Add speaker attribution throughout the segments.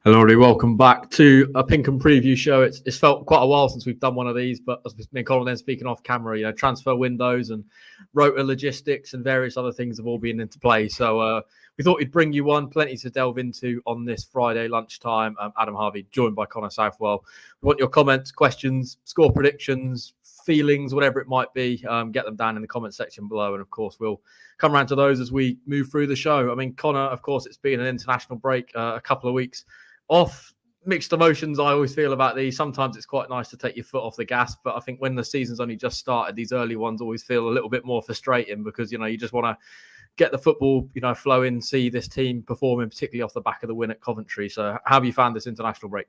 Speaker 1: Hello, everybody. Welcome back to a Pink and Preview show. It's felt quite a while since we've done one of these, but as me and Colin then speaking off camera, transfer windows and rota logistics and various other things have all been into play. So we thought we'd bring you one, plenty to delve into on this Friday lunchtime. Adam Harvey, joined by Connor Southwell. We want your comments, questions, score predictions, feelings, whatever it might be. Get them down in the comment section below, and of course we'll come around to those as we move through the show. I mean, Connor, of course, it's been an international break, a couple of weeks off. Mixed emotions I always feel about these. Sometimes it's quite nice to take your foot off the gas, but I think when the season's only just started, these early ones always feel a little bit more frustrating because you just want to get the football flowing, see this team performing, particularly off the back of the win at Coventry. So how have you found this international break?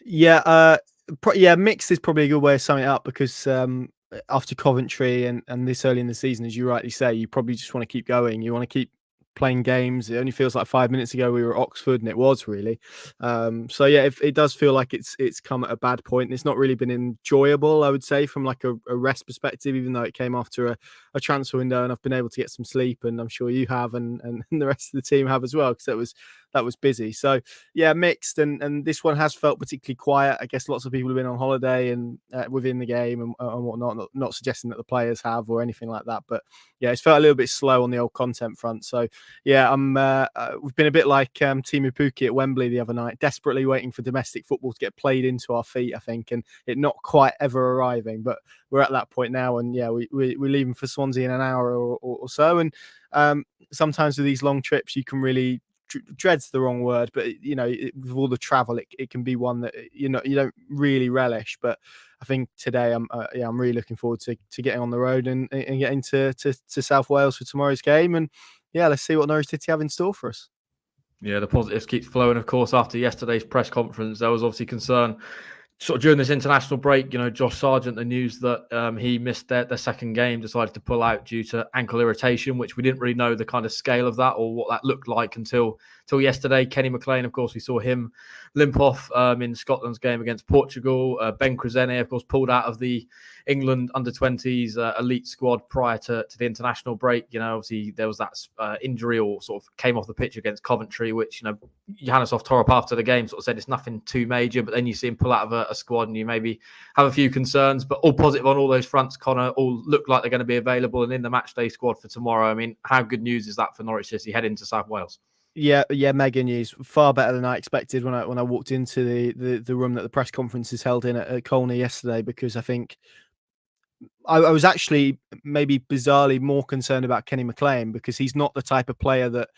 Speaker 2: Mixed is probably a good way of summing it up because after Coventry and this early in the season, as you rightly say, you probably just want to keep going. You want to keep playing games. It only feels like 5 minutes ago we were at Oxford, and it was really. It does feel like it's come at a bad point. It's not really been enjoyable, I would say, from like a rest perspective, even though it came after a transfer window, and I've been able to get some sleep, and I'm sure you have, and the rest of the team have as well, because that was busy. So yeah, mixed, and this one has felt particularly quiet. I guess lots of people have been on holiday and within the game and whatnot. Not suggesting that the players have or anything like that, but yeah, it's felt a little bit slow on the old content front. So yeah, we've been a bit like Timu Pukki at Wembley the other night, desperately waiting for domestic football to get played into our feet, I think, and it not quite ever arriving. But we're at that point now, and yeah, we're leaving for Swansea in an hour or so. And sometimes with these long trips, you can really dread's the wrong word, but with all the travel, it can be one that you don't really relish. But I think today I'm really looking forward to getting on the road and getting to South Wales for tomorrow's game. And yeah, let's see what Norwich City have in store for us.
Speaker 1: Yeah, the positives keep flowing. Of course, after yesterday's press conference, there was obviously concern sort of during this international break. Josh Sargent, the news that he missed their second game, decided to pull out due to ankle irritation, which we didn't really know the kind of scale of that or what that looked like until yesterday. Kenny McLean, of course, we saw him limp off in Scotland's game against Portugal. Ben Krezene, of course, pulled out of the England under-20s elite squad prior to the international break. Obviously there was that injury, or sort of came off the pitch against Coventry, which Johannes tore up after the game, sort of said it's nothing too major, but then you see him pull out of a squad and you maybe have a few concerns, but all positive on all those fronts. Connor, all look like they're going to be available and in the match day squad for tomorrow. I mean, how good news is that for Norwich City heading to South Wales?
Speaker 2: Yeah, mega news. Far better than I expected when I walked into the room that the press conference is held in at Colney yesterday, because I think I was actually maybe bizarrely more concerned about Kenny McLean, because he's not the type of player that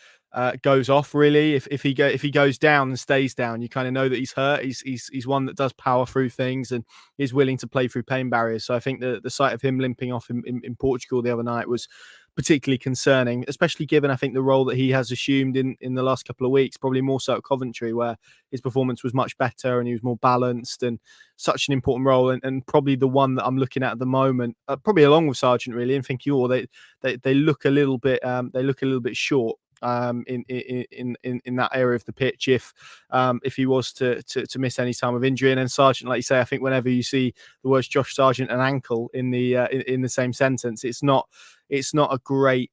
Speaker 2: goes off really. If he goes down and stays down, you kind of know that he's hurt. He's one that does power through things and is willing to play through pain barriers. So I think the sight of him limping off in Portugal the other night was particularly concerning, especially given I think the role that he has assumed in the last couple of weeks, probably more so at Coventry, where his performance was much better and he was more balanced, and such an important role, and probably the one that I'm looking at the moment, probably along with Sargent really, and thinking, they look a little bit short in that area of the pitch if he was to miss any time of injury. And then Sargent, like you say, I think whenever you see the words Josh Sargent and ankle in the same sentence, it's not a great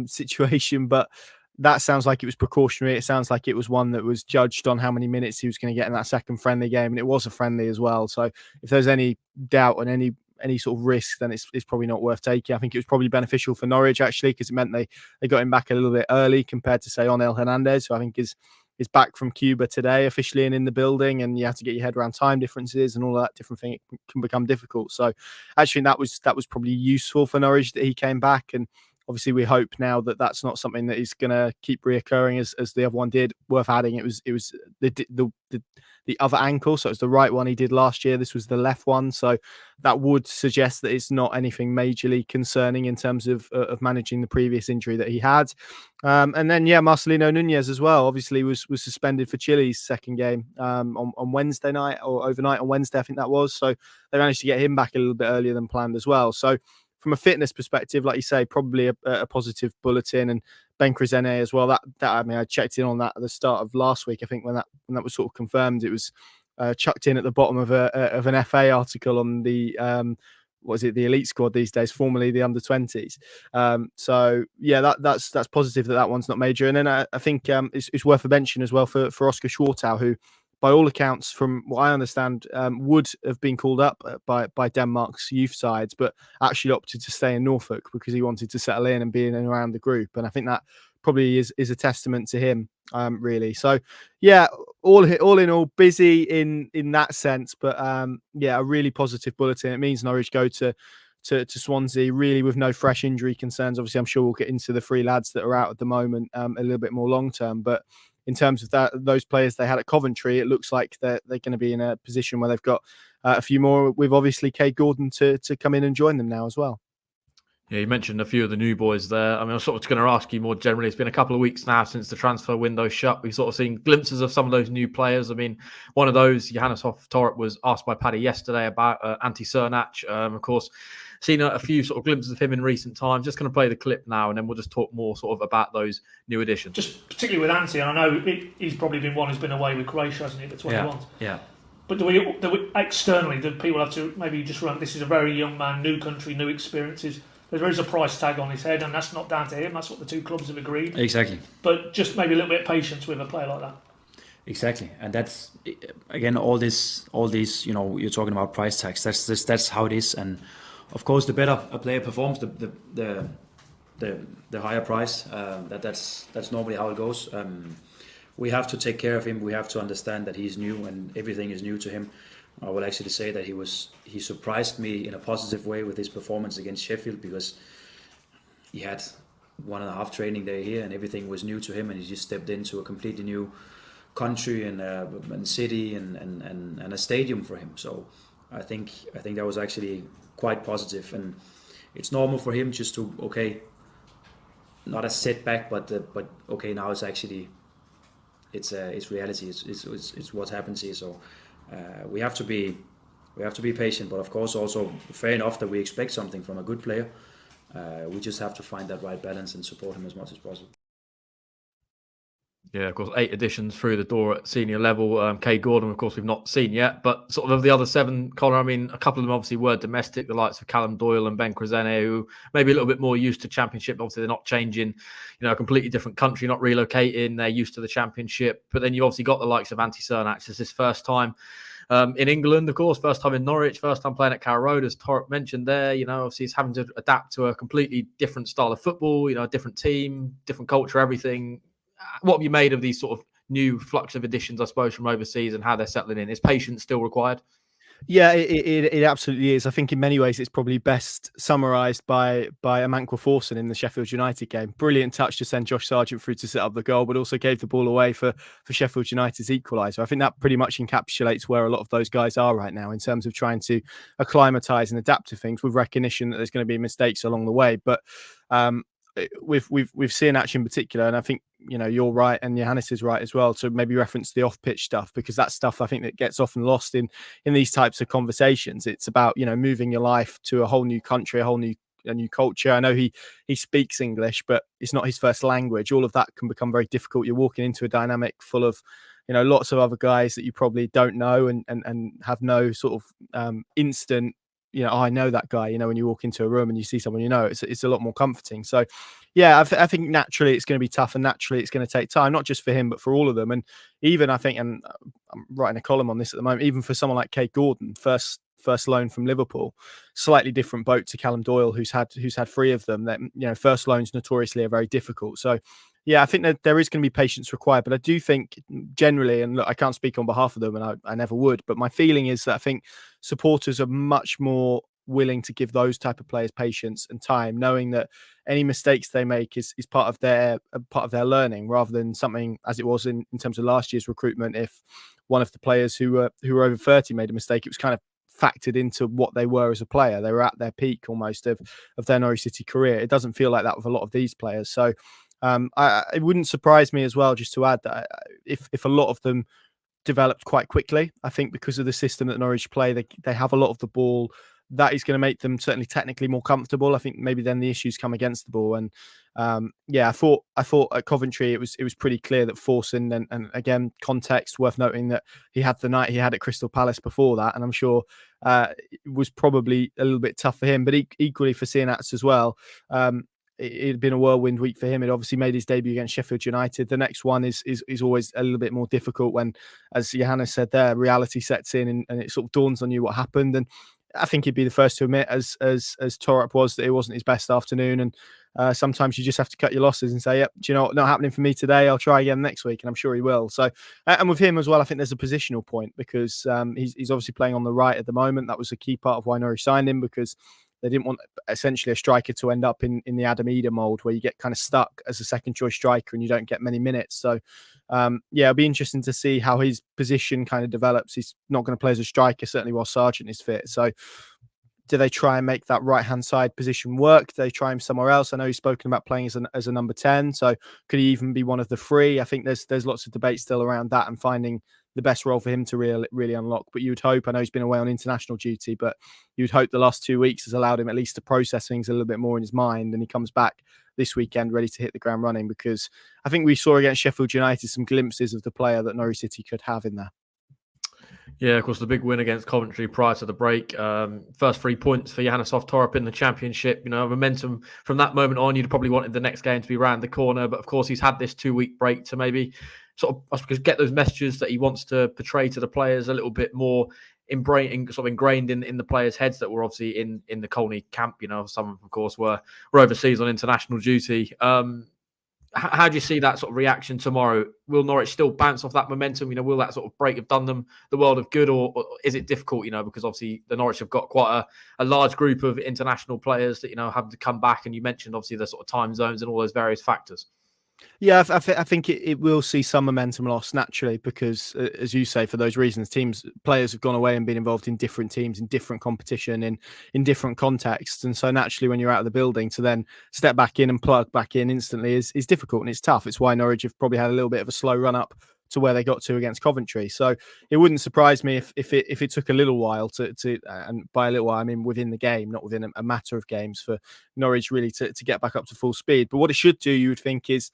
Speaker 2: situation, but that sounds like it was precautionary. It sounds like it was one that was judged on how many minutes he was going to get in that second friendly game, and it was a friendly as well. So if there's any doubt and any sort of risk, then it's probably not worth taking. I think it was probably beneficial for Norwich actually, because it meant they got him back a little bit early compared to say Onel Hernandez, who I think is back from Cuba today officially and in the building, and you have to get your head around time differences and all that different thing. It can become difficult. So actually that was probably useful for Norwich that he came back, and obviously we hope now that that's not something that is going to keep reoccurring as the other one did. Worth adding, it was the other ankle, so it's the right one he did last year. This was the left one, so that would suggest that it's not anything majorly concerning in terms of managing the previous injury that he had. And then Marcelino Nunez as well, obviously was suspended for Chile's second game on Wednesday night, or overnight on Wednesday, I think that was. So they managed to get him back a little bit earlier than planned as well. So from a fitness perspective, like you say, probably a positive bulletin. And Ben Krezene as well. That I mean, I checked in on that at the start of last week. I think when that was sort of confirmed, it was chucked in at the bottom of an FA article on the what is it, the elite squad these days, formerly the under-20s. So yeah, that's positive that one's not major. And then I think it's worth a mention as well for Oscar Schwartau, who, by all accounts, from what I understand, would have been called up by Denmark's youth sides, but actually opted to stay in Norfolk because he wanted to settle in and be in and around the group. And I think that probably is a testament to him, really. So yeah, all in all, busy in that sense, but yeah, a really positive bulletin. It means Norwich go to Swansea really with no fresh injury concerns. Obviously, I'm sure we'll get into the 3 lads that are out at the moment a little bit more long term, but in terms of those players they had at Coventry, it looks like they're going to be in a position where they've got a few more, with obviously Kay Gordon to come in and join them now as well.
Speaker 1: Yeah, you mentioned a few of the new boys there. I mean, I was sort of going to ask you more generally. It's been a couple of weeks now since the transfer window shut. We've sort of seen glimpses of some of those new players. I mean, one of those, Johannes Hoff-Torp, was asked by Paddy yesterday about Antti Cernach. Of course, seen a few sort of glimpses of him in recent times. Just going to play the clip now, and then we'll just talk more sort of about those new additions.
Speaker 3: Just particularly with Antti, and I know he's probably been one who's been away with Croatia, hasn't he, the 21s?
Speaker 1: Yeah.
Speaker 3: But do we externally, do people have to maybe just remember this is a very young man, new country, new experiences? There is a price tag on his head, and that's not down to him. That's what the 2 clubs have agreed.
Speaker 4: Exactly.
Speaker 3: But just maybe a little bit of patience with a player like that.
Speaker 4: Exactly, and that's again all these. You know, you're talking about price tags. That's how it is, and of course, the better a player performs, the higher price. That's normally how it goes. We have to take care of him. We have to understand that he's new, and everything is new to him. I will actually say that he surprised me in a positive way with his performance against Sheffield, because he had 1.5 training day here and everything was new to him, and he just stepped into a completely new country and city and a stadium for him. So I think that was actually quite positive, and it's normal for him just to not a setback, but okay, now it's actually it's reality. It's what happens here. So. We have to be patient, but of course also fair enough that we expect something from a good player. We just have to find that right balance and support him as much as possible.
Speaker 1: Yeah, of course, 8 additions through the door at senior level. Kay Gordon, of course, we've not seen yet, but sort of the other 7, Connor, I mean, a couple of them obviously were domestic, the likes of Callum Doyle and Ben Krezene, who maybe a little bit more used to Championship. Obviously, they're not changing, a completely different country, not relocating. They're used to the Championship. But then you obviously got the likes of Antti Cernach. It's his first time in England, of course, first time in Norwich, first time playing at Carrow Road, as Torp mentioned there. Obviously he's having to adapt to a completely different style of football, a different team, different culture, everything. What have you made of these sort of new flux of additions, I suppose, from overseas and how they're settling in? Is patience still required?
Speaker 2: Yeah, it absolutely is. I think in many ways it's probably best summarised by Amankwa Forson in the Sheffield United game. Brilliant touch to send Josh Sargent through to set up the goal, but also gave the ball away for Sheffield United's equaliser. I think that pretty much encapsulates where a lot of those guys are right now in terms of trying to acclimatise and adapt to things, with recognition that there's going to be mistakes along the way. But we've seen Cernach in particular, and I think you're right, and Johannes is right as well, to maybe reference the off-pitch stuff, because that's stuff I think that gets often lost in these types of conversations. It's about moving your life to a whole new country, a new culture. I know he speaks English, but it's not his first language. All of that can become very difficult. You're walking into a dynamic full of lots of other guys that you probably don't know and have no sort of instant I know that guy, when you walk into a room and you see someone, it's a lot more comforting. So, yeah, I think naturally it's going to be tough, and naturally it's going to take time, not just for him, but for all of them. And even I think, and I'm writing a column on this at the moment, even for someone like Kay Gordon, first loan from Liverpool, slightly different boat to Callum Doyle, who's had 3 of them. That first loans notoriously are very difficult. So, yeah, I think that there is going to be patience required, but I do think generally, and look, I can't speak on behalf of them, and I never would, but my feeling is that I think supporters are much more willing to give those type of players patience and time, knowing that any mistakes they make is part of their learning, rather than something as it was in terms of last year's recruitment. If one of the players who were over 30 made a mistake, it was kind of factored into what they were as a player. They were at their peak almost of their Norwich City career. It doesn't feel like that with a lot of these players. So it wouldn't surprise me as well, just to add, that if a lot of them developed quite quickly, I think because of the system that Norwich play, they have a lot of the ball that is going to make them certainly technically more comfortable. I think maybe then the issues come against the ball. And I thought at Coventry it was pretty clear that Forson, and again, context worth noting that he had the night he had at Crystal Palace before that, and I'm sure it was probably a little bit tough for him, but equally for Sienats as well. It had been a whirlwind week for him. It obviously made his debut against Sheffield United. The next one is always a little bit more difficult when, as Johannes said there, reality sets in and it sort of dawns on you what happened. And I think he'd be the first to admit, as Torup was, that it wasn't his best afternoon. And sometimes you just have to cut your losses and say, yep, do you know what, not happening for me today. I'll try again next week. And I'm sure he will. So, and with him as well, I think there's a positional point because he's obviously playing on the right at the moment. That was a key part of why Norwich signed him, because they didn't want essentially a striker to end up in the Adam Eder mold where you get kind of stuck as a second choice striker and you don't get many minutes. So, it'll be interesting to see how his position kind of develops. He's not going to play as a striker, certainly while Sargent is fit. So, do they try and make that right-hand side position work? Do they try him somewhere else? I know he's spoken about playing as a number 10. So, could he even be one of the three? I think there's lots of debate still around that and finding the best role for him to really unlock. But you'd hope, I know he's been away on international duty, but you'd hope the last 2 weeks has allowed him at least to process things a little bit more in his mind. And he comes back this weekend ready to hit the ground running, because I think we saw against Sheffield United some glimpses of the player that Norwich City could have in there.
Speaker 1: Yeah, of course, the big win against Coventry prior to the break. First 3 points for Johannes Torup in the Championship. You know, momentum from that moment on. You'd probably wanted the next game to be round the corner. But of course, he's had this 2-week break to maybe sort of, I suppose, get those messages that he wants to portray to the players a little bit more ingrained in the players' heads that were obviously in the Colney camp. You know, some of course were overseas on international duty. How do you see that sort of reaction tomorrow? Will Norwich still bounce off that momentum? You know, will that sort of break have done them the world of good, or is it difficult? You know, because obviously the Norwich have got quite a large group of international players that, you know, have to come back. And you mentioned obviously the sort of time zones and all those various factors.
Speaker 2: Yeah, I think it will see some momentum loss naturally because, as you say, for those reasons, players have gone away and been involved in different teams, in different competition, in different contexts. And so naturally, when you're out of the building, to then step back in and plug back in instantly is difficult and it's tough. It's why Norwich have probably had a little bit of a slow run up to where they got to against Coventry. So it wouldn't surprise me if it took a little while to and by a little while I mean within the game, not within a matter of games, for Norwich really to get back up to full speed. But what it should do, you would think, is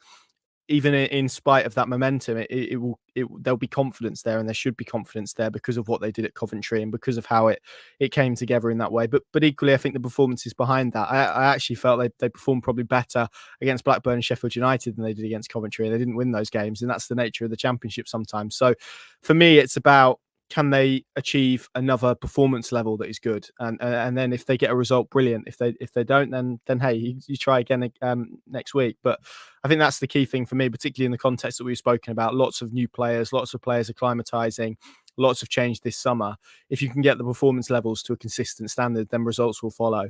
Speaker 2: even in spite of that momentum, there'll be confidence there, and there should be confidence there because of what they did at Coventry and because of how it came together in that way. But equally, I think the performances behind that, I actually felt they performed probably better against Blackburn and Sheffield United than they did against Coventry. They didn't win those games, and that's the nature of the Championship sometimes. So for me, it's about, can they achieve another performance level that is good, and then if they get a result, brilliant. If they don't, then hey, you try again next week. But I think that's the key thing for me, particularly in the context that we've spoken about. Lots of new players, lots of players acclimatizing, lots of change this summer. If you can get the performance levels to a consistent standard, then results will follow.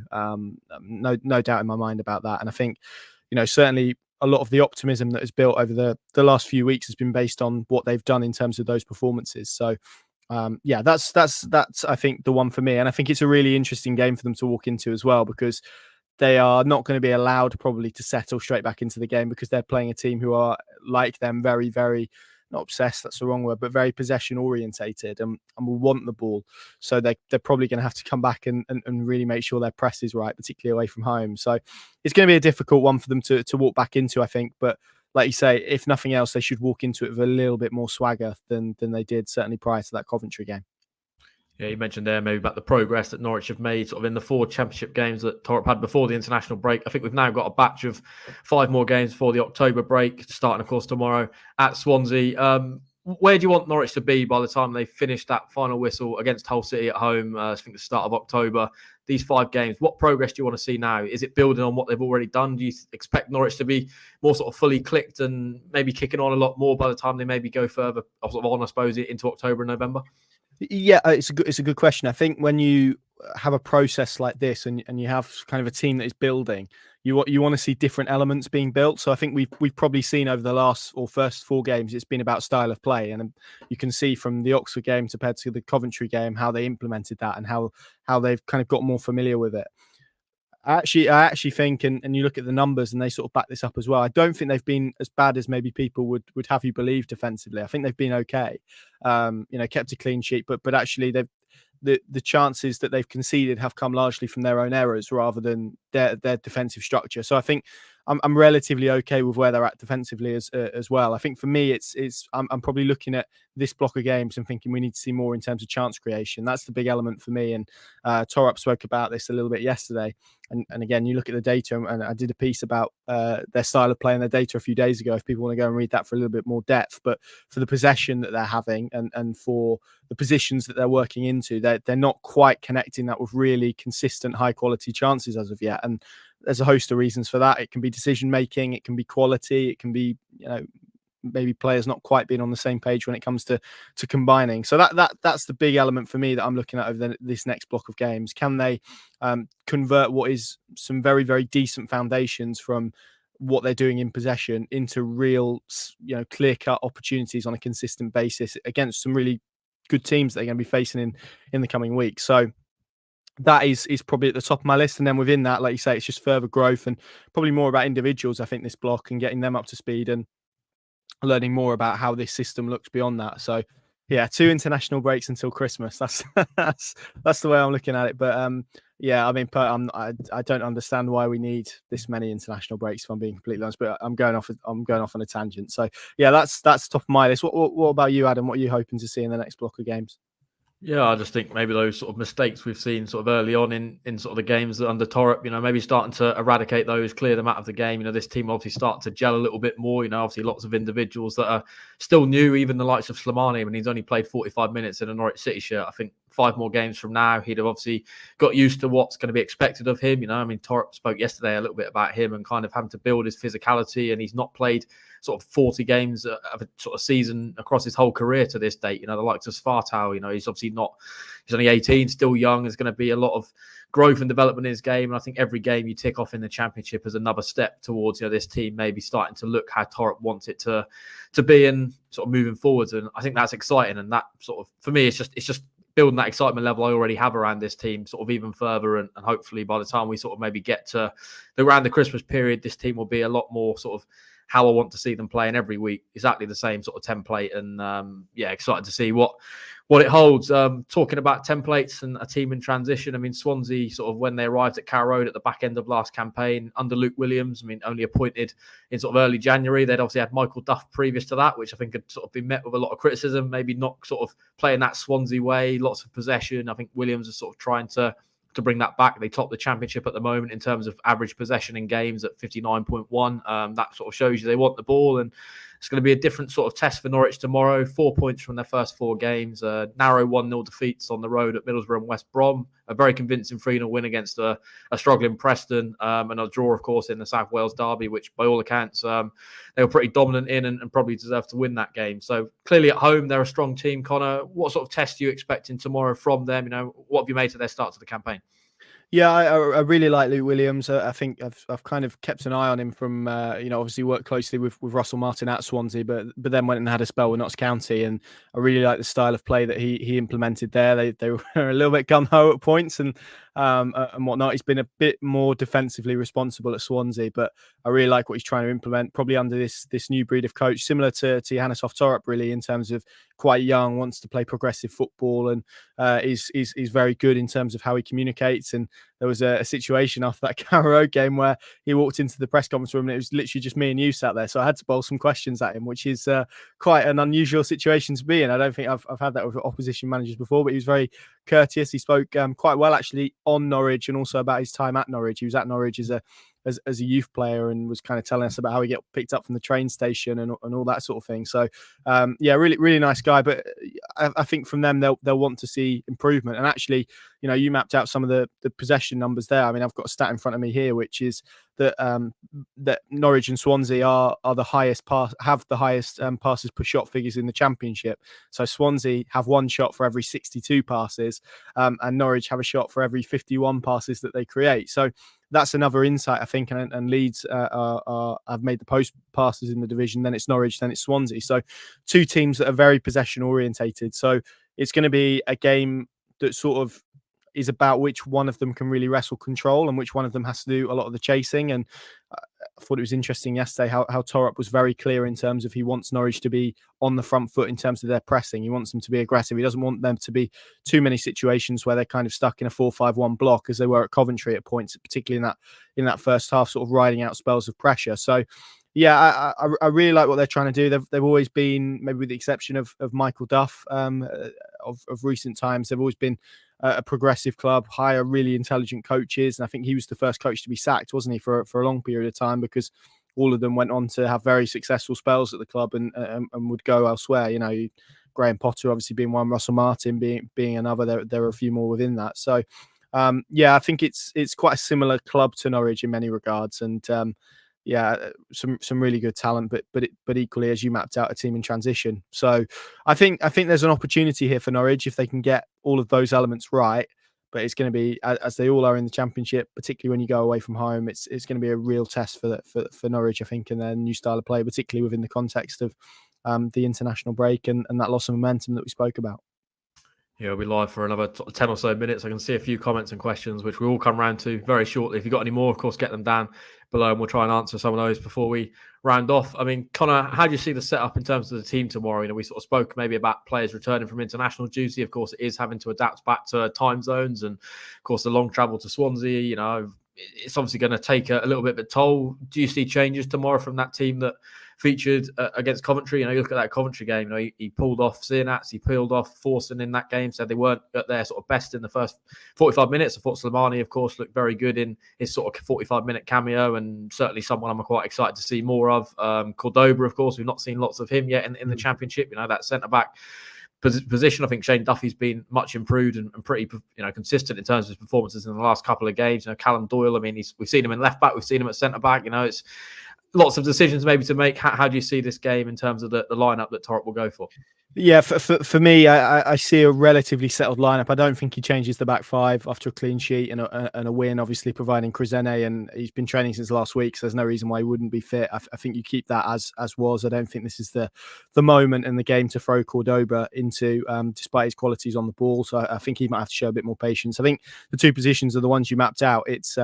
Speaker 2: No doubt in my mind about that. And I think, you know, certainly a lot of the optimism that has built over the last few weeks has been based on what they've done in terms of those performances. So that's I think the one for me, and I think it's a really interesting game for them to walk into as well, because they are not going to be allowed probably to settle straight back into the game, because they're playing a team who are like them, very, very, not obsessed, that's the wrong word, but very possession orientated and will want the ball. So they're probably going to have to come back and really make sure their press is right, particularly away from home. So it's going to be a difficult one for them to walk back into, I think. But like you say, if nothing else, they should walk into it with a little bit more swagger than they did certainly prior to that Coventry game.
Speaker 1: Yeah, you mentioned there maybe about the progress that Norwich have made sort of in the 4 Championship games that Torup had before the international break. I think we've now got a batch of 5 more games before the October break, starting, of course, tomorrow at Swansea. Where do you want Norwich to be by the time they finish that final whistle against Hull City at home, I think the start of October? These 5 games, what progress do you want to see now? Is it building on what they've already done? Do you expect Norwich to be more sort of fully clicked and maybe kicking on a lot more by the time they maybe go further sort of on, I suppose, into October and November?
Speaker 2: Yeah, it's a good question. I think when you have a process like this and you have kind of a team that is building, you want to see different elements being built. So I think we've probably seen over the first 4 games, it's been about style of play, and you can see from the Oxford game compared to the Coventry game how they implemented that and how they've kind of got more familiar with it. I actually think, and you look at the numbers and they sort of back this up as well, I don't think they've been as bad as maybe people would have you believe defensively. I think they've been okay. Kept a clean sheet, but actually the chances that they've conceded have come largely from their own errors rather than their defensive structure. So I think I'm relatively okay with where they're at defensively as well. I think for me, I'm probably looking at this block of games and thinking we need to see more in terms of chance creation. That's the big element for me. And Torup spoke about this a little bit yesterday. And again, you look at the data, and I did a piece about their style of play and their data a few days ago, if people want to go and read that for a little bit more depth. But for the possession that they're having and for the positions that they're working into, they're not quite connecting that with really consistent, high quality chances as of yet. And there's a host of reasons for that. It can be decision making, it can be quality, it can be, maybe players not quite being on the same page when it comes to combining. So that's the big element for me that I'm looking at over this next block of games. Can they convert what is some very, very decent foundations from what they're doing in possession into real, clear-cut opportunities on a consistent basis against some really good teams that they're going to be facing in the coming weeks. So that is probably at the top of my list. And then within that, like you say, it's just further growth and probably more about individuals, I think, this block, and getting them up to speed and learning more about how this system looks beyond that. So yeah, 2 international breaks until Christmas. That's the way I'm looking at it. But I mean, I don't understand why we need this many international breaks, if I'm being completely honest. But I'm going off on a tangent. So yeah, that's top of my list. What about you, Adam? What are you hoping to see in the next block of games?
Speaker 1: Yeah, I just think maybe those sort of mistakes we've seen sort of early on in sort of the games under Torup, maybe starting to eradicate those, clear them out of the game. This team obviously start to gel a little bit more. Obviously lots of individuals that are still new, even the likes of Slimani. I mean, he's only played 45 minutes in a Norwich City shirt. I think 5 more games from now, he'd have obviously got used to what's going to be expected of him. I mean, Torup spoke yesterday a little bit about him and kind of having to build his physicality, and he's not played sort of 40 games of a sort of season across his whole career to this date. The likes of Spartau, he's obviously he's only 18, still young. There's going to be a lot of growth and development in his game. And I think every game you tick off in the Championship is another step towards, this team maybe starting to look how Torup wants it to be and sort of moving forwards. And I think that's exciting. And that sort of, for me, it's just building that excitement level I already have around this team sort of even further. And hopefully by the time we sort of maybe get to around the Christmas period, this team will be a lot more sort of how I want to see them playing every week, exactly the same sort of template. And excited to see what it holds. Talking about templates and a team in transition, I mean, Swansea sort of when they arrived at Carrow Road at the back end of last campaign under Luke Williams, I mean, only appointed in sort of early January. They'd obviously had Michael Duff previous to that, which I think had sort of been met with a lot of criticism, maybe not sort of playing that Swansea way, lots of possession. I think Williams is sort of trying to bring that back. They top the Championship at the moment in terms of average possession in games at 59.1. That sort of shows you they want the ball, and it's going to be a different sort of test for Norwich tomorrow. 4 points from their first 4 games, narrow 1-0 defeats on the road at Middlesbrough and West Brom, a very convincing 3-0 win against a struggling Preston, and a draw, of course, in the South Wales derby, which by all accounts they were pretty dominant in and probably deserved to win that game. So clearly at home, they're a strong team. Connor, what sort of test are you expecting tomorrow from them? What have you made to their start to the campaign?
Speaker 2: Yeah, I really like Luke Williams. I think I've kind of kept an eye on him from obviously worked closely with Russell Martin at Swansea, but then went and had a spell with Notts County, and I really like the style of play that he implemented there. They were a little bit gung ho at points and whatnot. He's been a bit more defensively responsible at Swansea, but I really like what he's trying to implement. Probably under this new breed of coach, similar to Johannes Torup, really, in terms of quite young, wants to play progressive football, and is very good in terms of how he communicates. And there was a situation after that Carrow Road game where he walked into the press conference room and it was literally just me and you sat there. So I had to bowl some questions at him, which is quite an unusual situation to be in. I don't think I've had that with opposition managers before, but he was very courteous. He spoke quite well actually on Norwich and also about his time at Norwich. He was at Norwich as a youth player and was kind of telling us about how he got picked up from the train station and all that sort of thing. So really, really nice guy. But I think from them, they'll want to see improvement. And actually, you mapped out some of the possession numbers there. I mean, I've got a stat in front of me here, which is that that Norwich and Swansea are the highest passes per shot figures in the Championship. So Swansea have 1 shot for every 62 passes, and Norwich have a shot for every 51 passes that they create. So that's another insight, I think, and Leeds have made the post passes in the division. Then it's Norwich, then it's Swansea. So 2 teams that are very possession orientated. So it's going to be a game that sort of is about which one of them can really wrestle control and which one of them has to do a lot of the chasing. And I thought it was interesting yesterday how Torup was very clear in terms of he wants Norwich to be on the front foot in terms of their pressing. He wants them to be aggressive. He doesn't want them to be too many situations where they're kind of stuck in a 4-5-1 block as they were at Coventry at points, particularly in that first half, sort of riding out spells of pressure. So yeah, I really like what they're trying to do. They've always been, maybe with the exception of Michael Duff of recent times, they've always been a progressive club, hire really intelligent coaches. And I think he was the first coach to be sacked, wasn't he, for a long period of time, because all of them went on to have very successful spells at the club and would go elsewhere. You know, Graham Potter obviously being one, Russell Martin being another. There are a few more within that. So yeah, I think it's quite a similar club to Norwich in many regards. And yeah, some really good talent, but equally, as you mapped out, a team in transition. So I think there's an opportunity here for Norwich if they can get all of those elements right. But it's going to be, as they all are in the Championship, particularly when you go away from home, it's going to be a real test for Norwich, I think, and their new style of play, particularly within the context of the international break and that loss of momentum that we spoke about.
Speaker 1: Yeah, we'll be live for another 10 or so minutes. I can see a few comments and questions, which we will come round to very shortly. If you've got any more, of course, get them down below and we'll try and answer some of those before we round off. I mean, Connor, how do you see the setup in terms of the team tomorrow? You know, we sort of spoke maybe about players returning from international duty. Of course, it is having to adapt back to time zones and, of course, the long travel to Swansea. You know, it's obviously going to take a little bit of a toll. Do you see changes tomorrow from that team that featured against Coventry? You know, you look at that Coventry game, you know, he pulled off Sinats, he peeled off Forson in that game, so they weren't at their sort of best in the first 45 minutes. I thought Slimani, of course, looked very good in his sort of 45-minute cameo, and certainly someone I'm quite excited to see more of. Cordoba, of course, we've not seen lots of him yet in the Championship. You know, that centre-back position, I think Shane Duffy's been much improved and pretty, you know, consistent in terms of his performances in the last couple of games. You know, Callum Doyle, I mean, we've seen him in left back, we've seen him at centre back. You know, it's lots of decisions maybe to make. How do you see this game in terms of the lineup that Torup will go for?
Speaker 2: Yeah, for me, I see a relatively settled lineup. I don't think he changes the back five after a clean sheet and a win, obviously providing Crisene, and he's been training since last week, so there's no reason why he wouldn't be fit. I think you keep that as was. I don't think this is the moment in the game to throw Cordoba into, despite his qualities on the ball. So I think he might have to show a bit more patience. I think the two positions are the ones you mapped out. It's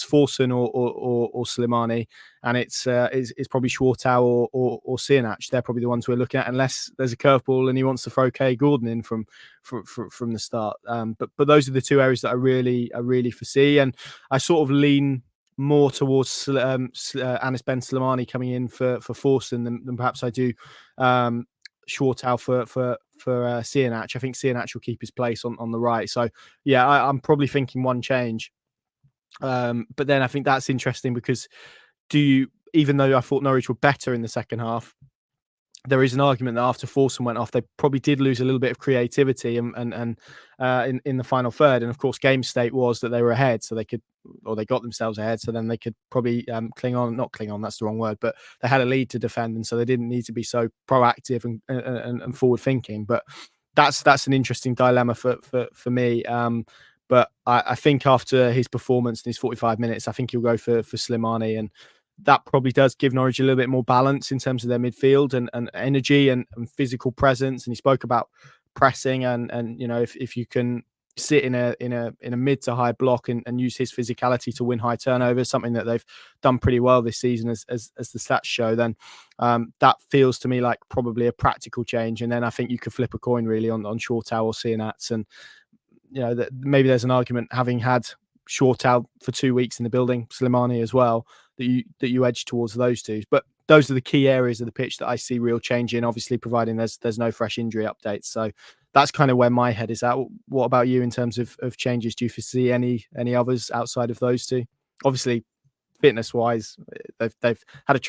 Speaker 2: Forson or Slimani, and it's probably Schwartau or Sinach. They're probably the ones we're looking at, unless there's a curveball and he wants to throw Kay Gordon in from the start. But those are the two areas that I really foresee, and I sort of lean more towards Anis Ben Slimani coming in for Forson than perhaps I do Schwartau for Sinach. I think Sinach will keep his place on the right. So yeah, I'm probably thinking one change. But then I think that's interesting because even though I thought Norwich were better in the second half, there is an argument that after Forson went off, they probably did lose a little bit of creativity and in the final third. And of course, game state was that they were ahead, so they got themselves ahead, so then they could probably not cling on, that's the wrong word, but they had a lead to defend, and so they didn't need to be so proactive and forward thinking. But that's an interesting dilemma for me. But I think after his performance in his 45 minutes, I think he'll go for Slimani, and that probably does give Norwich a little bit more balance in terms of their midfield and energy and physical presence. And he spoke about pressing and you know, if you can sit in a mid to high block and use his physicality to win high turnovers, something that they've done pretty well this season as the stats show, then that feels to me like probably a practical change. And then I think you could flip a coin really on Schwartau or Sinats, and you know, maybe there's an argument, having had Schwartau for 2 weeks in the building, Slimani as well, that you edge towards those two. But those are the key areas of the pitch that I see real change in, obviously providing there's no fresh injury updates. So that's kind of where my head is at. What about you in terms of changes? Do you foresee any others outside of those two? Obviously, fitness wise, they've had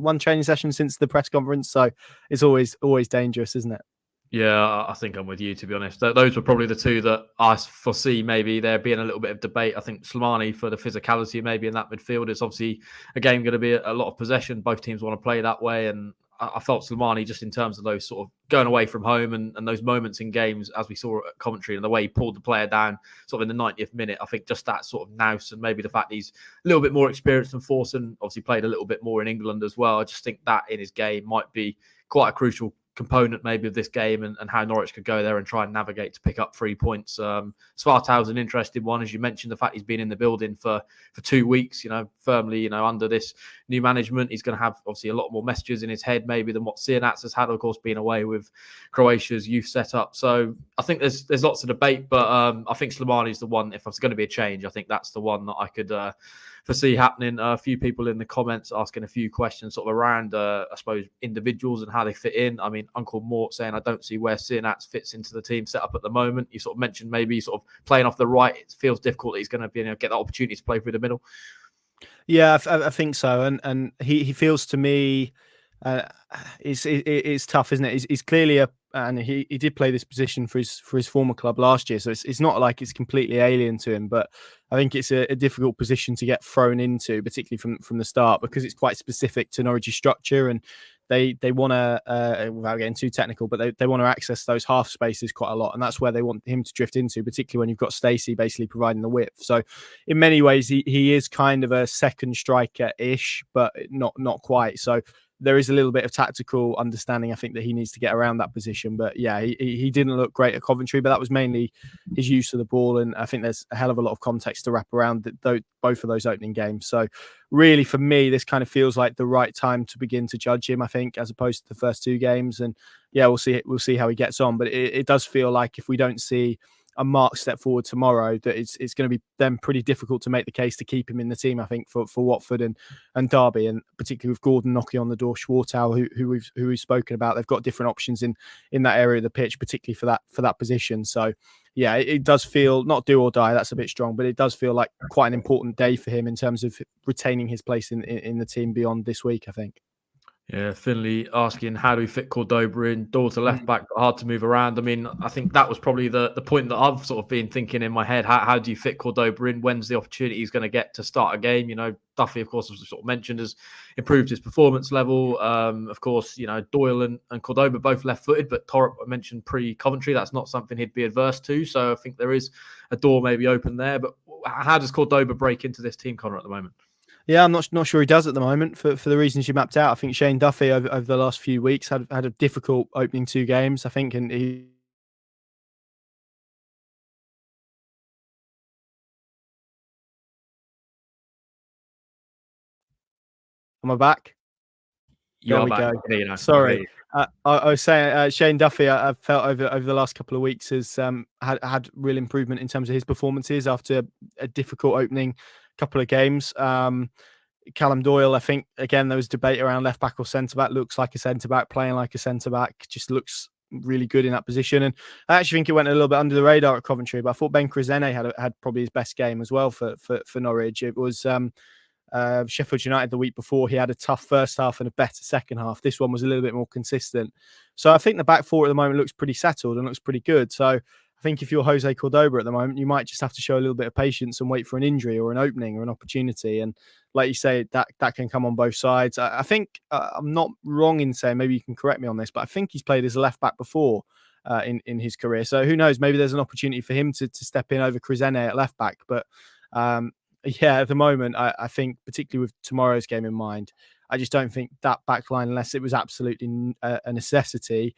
Speaker 2: one training session since the press conference, so it's always dangerous, isn't it?
Speaker 1: Yeah, I think I'm with you, to be honest. Those were probably the two that I foresee maybe there being a little bit of debate. I think Slimani for the physicality maybe in that midfield. It's obviously a game going to be a lot of possession. Both teams want to play that way. And I felt Slimani just in terms of those sort of going away from home and those moments in games, as we saw at Coventry, and the way he pulled the player down sort of in the 90th minute. I think just that sort of nous, and maybe the fact he's a little bit more experienced than Forson, obviously played a little bit more in England as well. I just think that in his game might be quite a crucial component maybe of this game and how Norwich could go there and try and navigate to pick up 3 points. Svartau's an interesting one, as you mentioned, the fact he's been in the building for 2 weeks, firmly, under this new management. He's going to have obviously a lot more messages in his head maybe than what Sirnats has had, of course, being away with Croatia's youth setup. So I think there's lots of debate, but I think Slimani's the one. If there's going to be a change, I think that's the one that I could foresee happening. A few people in the comments asking a few questions sort of around, I suppose, individuals and how they fit in. I mean, Uncle Mort saying, I don't see where Sirnats fits into the team set up at the moment. You sort of mentioned maybe sort of playing off the right. It feels difficult that he's going to get that opportunity to play through the middle.
Speaker 2: Yeah, I think so. And he feels to me, it's tough, isn't it? He's clearly and he did play this position for his former club last year, so it's not like it's completely alien to him. But I think it's a difficult position to get thrown into, particularly from the start, because it's quite specific to Norwich's structure, and they want to, without getting too technical, but they want to access those half spaces quite a lot, and that's where they want him to drift into, particularly when you've got Stacey basically providing the width. So in many ways, he is kind of a second striker-ish, but not quite. So there is a little bit of tactical understanding, I think, that he needs to get around that position. But yeah, he didn't look great at Coventry, but that was mainly his use of the ball. And I think there's a hell of a lot of context to wrap around both of those opening games. So really, for me, this kind of feels like the right time to begin to judge him, I think, as opposed to the first 2 games. And yeah, we'll see how he gets on. But it does feel like if we don't see a marked step forward tomorrow, that it's going to be then pretty difficult to make the case to keep him in the team, I think, for Watford and Derby, and particularly with Gordon knocking on the door, Schwartau, who we've spoken about. They've got different options in that area of the pitch, particularly for that position. So yeah, it does feel not do or die. That's a bit strong, but it does feel like quite an important day for him in terms of retaining his place in the team beyond this week, I think.
Speaker 1: Yeah, Finley asking, how do we fit Cordoba in? Door to left back, but hard to move around. I mean, I think that was probably the point that I've sort of been thinking in my head. How do you fit Cordoba in? When's the opportunity he's going to get to start a game? Duffy, of course, as sort of mentioned, has improved his performance level. Of course, Doyle and Cordoba both left-footed, but Torp, I mentioned pre-Coventry, that's not something he'd be adverse to. So I think there is a door maybe open there. But how does Cordoba break into this team, Connor, at the moment?
Speaker 2: Yeah, I'm not sure he does at the moment for the reasons you mapped out. I think Shane Duffy over the last few weeks had a difficult opening 2 games, I think, and he. Am I back?
Speaker 1: You're
Speaker 2: there
Speaker 1: back.
Speaker 2: we go. Sorry. I was saying Shane Duffy, I felt over the last couple of weeks has had real improvement in terms of his performances after a difficult opening couple of games. Callum Doyle, I think, again, there was debate around left back or centre back. Looks like a centre back, playing like a centre back, just looks really good in that position. And I actually think it went a little bit under the radar at Coventry, but I thought Ben Krezene had probably his best game as well for Norwich. It was Sheffield United the week before. He had a tough first half and a better second half. This one was a little bit more consistent. So I think the back four at the moment looks pretty settled and looks pretty good. So I think if you're Jose Cordoba at the moment, you might just have to show a little bit of patience and wait for an injury or an opening or an opportunity. And like you say, that can come on both sides. I think I'm not wrong in saying, maybe you can correct me on this, but I think he's played as a left back before in his career. So who knows? Maybe there's an opportunity for him to step in over Krezene at left back. But yeah, at the moment, I think, particularly with tomorrow's game in mind, I just don't think that back line, unless it was absolutely a necessity,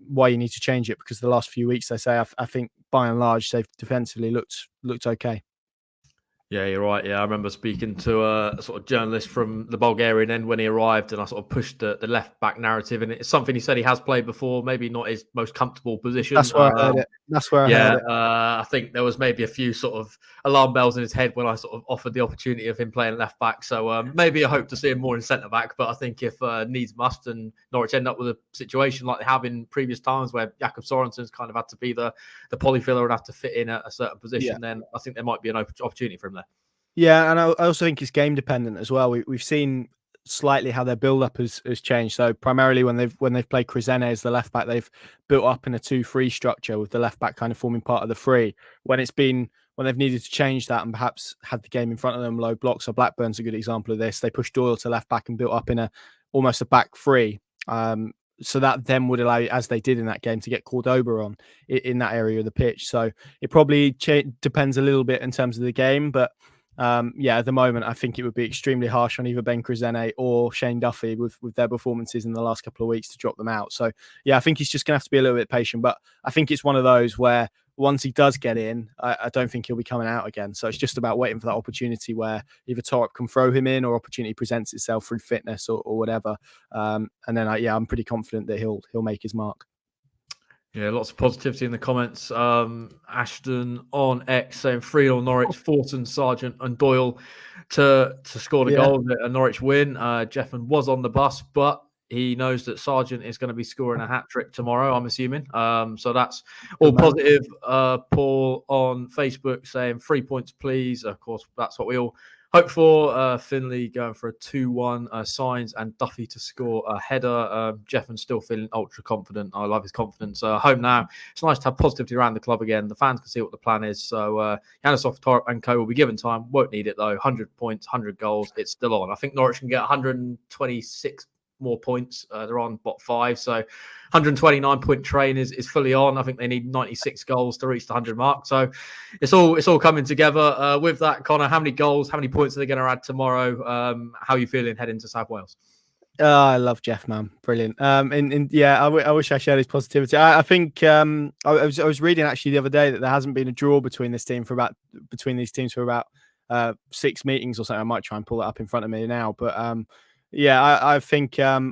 Speaker 2: why you need to change it, because the last few weeks, I think by and large they've defensively looked okay.
Speaker 1: Yeah, you're right. Yeah, I remember speaking to a sort of journalist from the Bulgarian end when he arrived, and I sort of pushed the left back narrative, and it's something he said he has played before, maybe not his most comfortable position.
Speaker 2: That's where I heard it. That's where I heard it.
Speaker 1: I think there was maybe a few sort of alarm bells in his head when I sort of offered the opportunity of him playing left back. So maybe I hope to see him more in centre back, but I think if needs must and Norwich end up with a situation like they have in previous times where Jakob Sorensen's kind of had to be the polyfiller and have to fit in a certain position, then I think there might be an opportunity for him there.
Speaker 2: Yeah, and I also think it's game dependent as well. We've seen slightly how their build up has changed. So primarily when they've played Krezene as the left back, they've built up in a 2-3 structure with the left back kind of forming part of the three. When they've needed to change that and perhaps had the game in front of them, low blocks, so Blackburn's a good example of this. They pushed Doyle to left back and built up in almost a back three. So that then would allow you, as they did in that game, to get Cordoba on in that area of the pitch. So it probably depends a little bit in terms of the game, but At the moment, I think it would be extremely harsh on either Ben Krezene or Shane Duffy with their performances in the last couple of weeks to drop them out. So, I think he's just going to have to be a little bit patient. But I think it's one of those where once he does get in, I don't think he'll be coming out again. So it's just about waiting for that opportunity where either Torp can throw him in or opportunity presents itself through fitness or whatever. And then, I'm pretty confident that he'll make his mark.
Speaker 1: Yeah, lots of positivity in the comments. Ashton on X saying 3-0 Norwich, Fortin, Sargent and Doyle to score the goal, a Norwich win. Jeffman was on the bus, but he knows that Sargent is going to be scoring a hat-trick tomorrow, I'm assuming. So that's all positive. Paul on Facebook saying 3 points, please. Of course, that's what we all hope for. Finley going for a 2-1. Signs and Duffy to score a header. Jeffman's still feeling ultra confident. I love his confidence. Home now. It's nice to have positivity around the club again. The fans can see what the plan is. So Yanisov, Torp and co will be given time. Won't need it though. 100 points, 100 goals. It's still on. I think Norwich can get 126 more points. They're on bot 5, so 129-point train is fully on. I think they need 96 goals to reach the 100 mark. So it's all coming together. With that, Connor, how many goals, how many points are they going to add tomorrow? How are you feeling heading to South Wales?
Speaker 2: I love Jeff, man, brilliant. I wish I shared his positivity. I think I was reading actually the other day that there hasn't been a draw between these teams for about 6 meetings or something. I might try and pull that up in front of me now, but I think here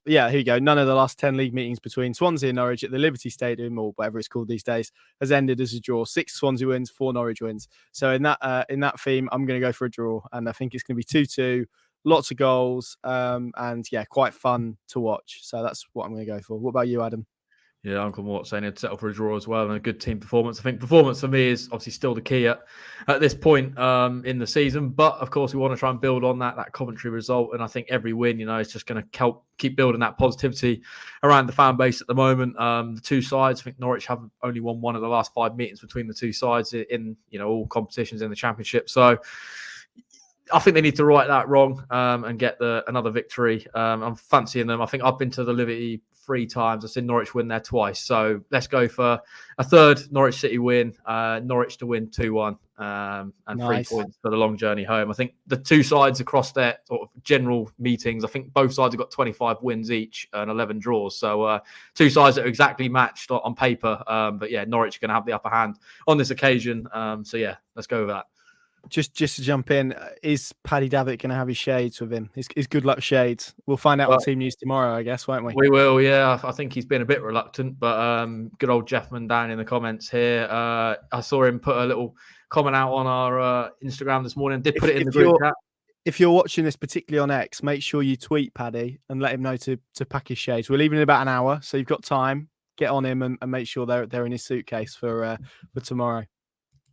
Speaker 2: you go. None of the last 10 league meetings between Swansea and Norwich at the Liberty Stadium, or whatever it's called these days, has ended as a draw. 6 Swansea wins, 4 Norwich wins. So in that theme, I'm going to go for a draw, and I think it's going to be 2-2, lots of goals, and quite fun to watch. So that's what I'm going to go for. What about you, Adam?
Speaker 1: Yeah, Uncle Mort saying he'd settle for a draw as well and a good team performance. I think performance for me is obviously still the key at this point in the season. But of course, we want to try and build on that Coventry result. And I think every win, is just going to help keep building that positivity around the fan base at the moment. The two sides, I think Norwich have only won one of the last 5 meetings between the two sides in all competitions in the Championship. So I think they need to right that wrong and get another victory. I'm fancying them. I think I've been to the Liberty 3 times. I've seen Norwich win there twice. So let's go for a third Norwich City win. Norwich to win 2-1 and nice. 3 points for the long journey home. I think the two sides across their sort of general meetings, I think both sides have got 25 wins each and 11 draws. So two sides that are exactly matched on paper. But Norwich are going to have the upper hand on this occasion. Let's go with that.
Speaker 2: Just to jump in, is Paddy Davitt going to have his shades with him? His good luck shades. We'll find out on Team News tomorrow, I guess, won't we?
Speaker 1: We will, yeah. I think he's been a bit reluctant, but good old Jeffman down in the comments here. I saw him put a little comment out on our Instagram this morning. Did put it in the group chat.
Speaker 2: If you're watching this, particularly on X, make sure you tweet Paddy and let him know to pack his shades. We're leaving in about an hour, so you've got time. Get on him and make sure they're in his suitcase for tomorrow.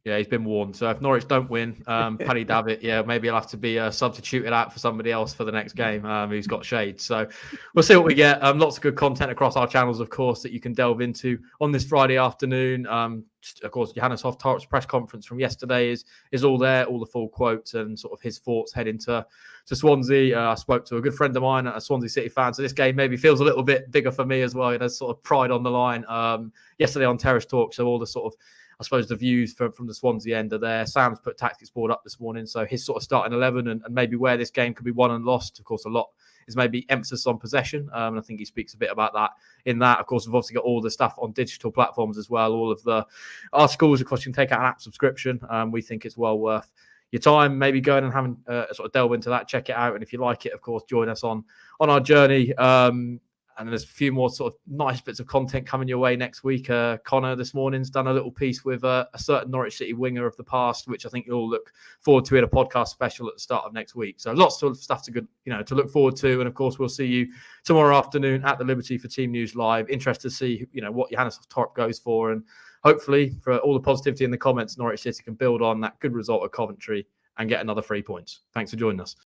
Speaker 1: Yeah, he's been warned. So if Norwich don't win, Paddy Davitt, maybe he'll have to be substituted out for somebody else for the next game who's got shades. So we'll see what we get. Lots of good content across our channels, of course, that you can delve into on this Friday afternoon. Of course, Johannes Torp's press conference from yesterday is all there, all the full quotes and sort of his thoughts heading to Swansea. I spoke to a good friend of mine, a Swansea City fan, so this game maybe feels a little bit bigger for me as well. There's sort of pride on the line. Yesterday on Terrace Talk, so all the sort of, I suppose, the views from the Swansea end are there. Sam's put tactics board up this morning, so his sort of starting 11 and maybe where this game could be won and lost. Of course, a lot is maybe emphasis on possession, and I think he speaks a bit about that in that. Of course, we've obviously got all the stuff on digital platforms as well, all of the articles. Of course, you can take out an app subscription. We think it's well worth your time, maybe going and having sort of delve into that, check it out, and if you like it, of course, join us on our journey. And there's a few more sort of nice bits of content coming your way next week. Connor this morning's done a little piece with a certain Norwich City winger of the past, which I think you'll look forward to in a podcast special at the start of next week. So lots of stuff to look forward to. And of course, we'll see you tomorrow afternoon at the Liberty for Team News Live. Interested to see what Johannes Torp goes for, and hopefully for all the positivity in the comments, Norwich City can build on that good result at Coventry and get another 3 points. Thanks for joining us.